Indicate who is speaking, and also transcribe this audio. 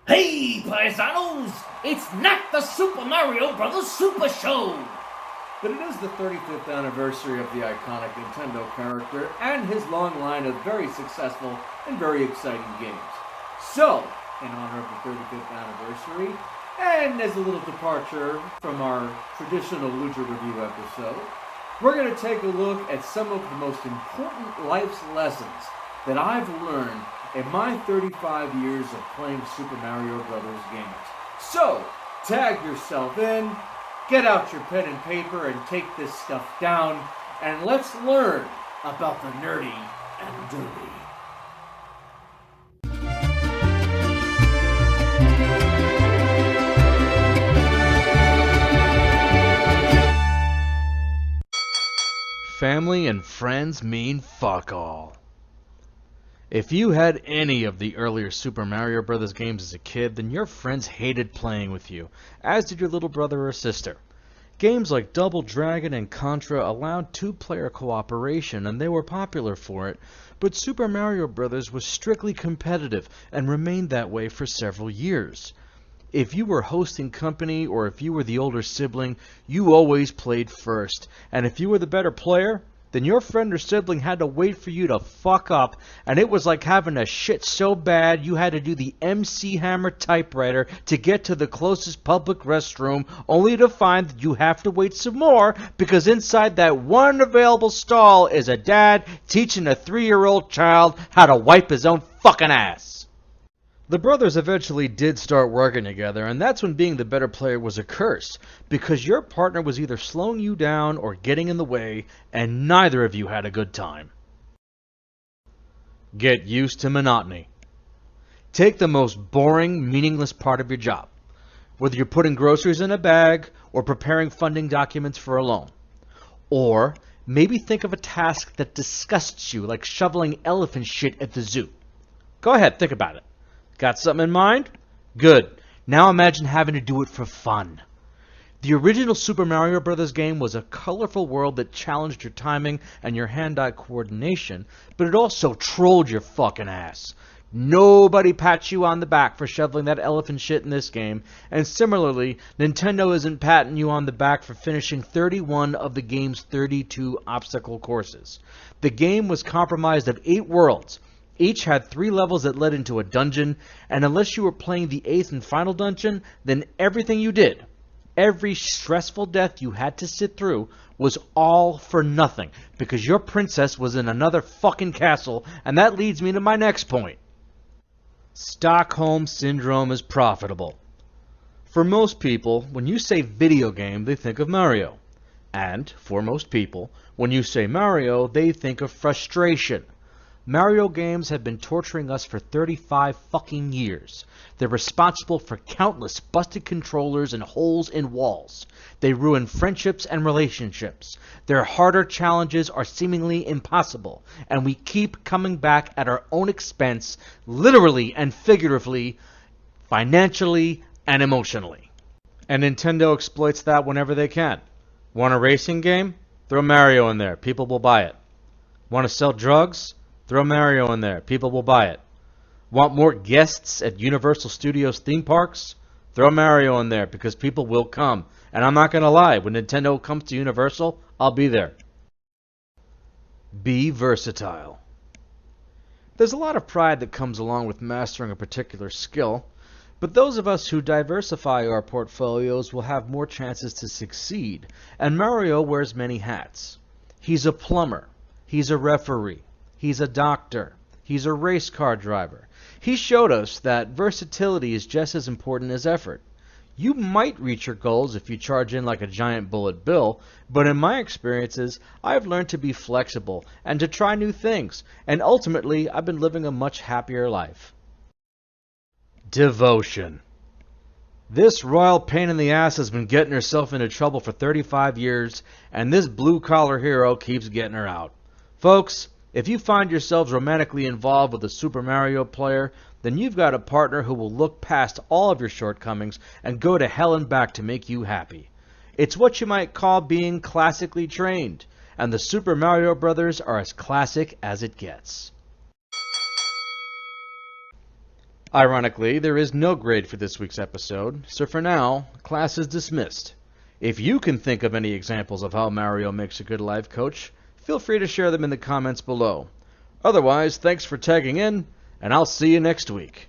Speaker 1: Hey, paisanos! It's not the Super Mario Bros. Super Show!
Speaker 2: But it is the 35th anniversary of the iconic Nintendo character and his long line of very successful and very exciting games. So, in honor of the 35th anniversary, and as a little departure from our traditional Lucha Review episode, we're going to take a look at some of the most important life's lessons that I've learned in my 35 years of playing Super Mario Bros. Games. So, tag yourself in, get out your pen and paper and take this stuff down, and let's learn about the nerdy and dirty.
Speaker 3: Family and friends mean fuck all. If you had any of the earlier Super Mario Bros. Games as a kid, then your friends hated playing with you, as did your little brother or sister. Games like Double Dragon and Contra allowed two-player cooperation, and they were popular for it, but Super Mario Bros. Was strictly competitive and remained that way for several years. If you were hosting company or if you were the older sibling, you always played first, and if you were the better player, then your friend or sibling had to wait for you to fuck up, and it was like having a shit so bad you had to do the MC Hammer typewriter to get to the closest public restroom, only to find that you have to wait some more because inside that one available stall is a dad teaching a 3-year-old child how to wipe his own fucking ass. The brothers eventually did start working together, and that's when being the better player was a curse, because your partner was either slowing you down or getting in the way, and neither of you had a good time. Get used to monotony. Take the most boring, meaningless part of your job, whether you're putting groceries in a bag or preparing funding documents for a loan. Or maybe think of a task that disgusts you, like shoveling elephant shit at the zoo. Go ahead, think about it. Got something in mind? Good. Now imagine having to do it for fun. The original Super Mario Bros. Game was a colorful world that challenged your timing and your hand-eye coordination, but it also trolled your fucking ass. Nobody pats you on the back for shoveling that elephant shit in this game, and similarly, Nintendo isn't patting you on the back for finishing 31 of the game's 32 obstacle courses. The game was comprised of 8 worlds. Each had 3 levels that led into a dungeon, and unless you were playing the 8th and final dungeon, then everything you did, every stressful death you had to sit through, was all for nothing, because your princess was in another fucking castle, and that leads me to my next point. Stockholm Syndrome is profitable. For most people, when you say video game, they think of Mario. And, for most people, when you say Mario, they think of frustration. Mario games have been torturing us for 35 fucking years. They're responsible for countless busted controllers and holes in walls. They ruin friendships and relationships. Their harder challenges are seemingly impossible, and we keep coming back at our own expense, literally and figuratively, financially and emotionally. And Nintendo exploits that whenever they can. Want a racing game? Throw Mario in there. People will buy it. Want to sell drugs? Throw Mario in there. People will buy it. Want more guests at Universal Studios theme parks? Throw Mario in there because people will come. And I'm not going to lie. When Nintendo comes to Universal, I'll be there. Be versatile. There's a lot of pride that comes along with mastering a particular skill, but those of us who diversify our portfolios will have more chances to succeed, and Mario wears many hats. He's a plumber. He's a referee. He's a doctor. He's a race car driver. He showed us that versatility is just as important as effort. You might reach your goals if you charge in like a giant bullet bill, but in my experiences, I've learned to be flexible and to try new things, and ultimately, I've been living a much happier life. Devotion. This royal pain in the ass has been getting herself into trouble for 35 years, and this blue-collar hero keeps getting her out. Folks, if you find yourselves romantically involved with a Super Mario player, then you've got a partner who will look past all of your shortcomings and go to hell and back to make you happy. It's what you might call being classically trained, and the Super Mario Brothers are as classic as it gets. Ironically, there is no grade for this week's episode, so for now, class is dismissed. If you can think of any examples of how Mario makes a good life coach, feel free to share them in the comments below. Otherwise, thanks for tagging in, and I'll see you next week.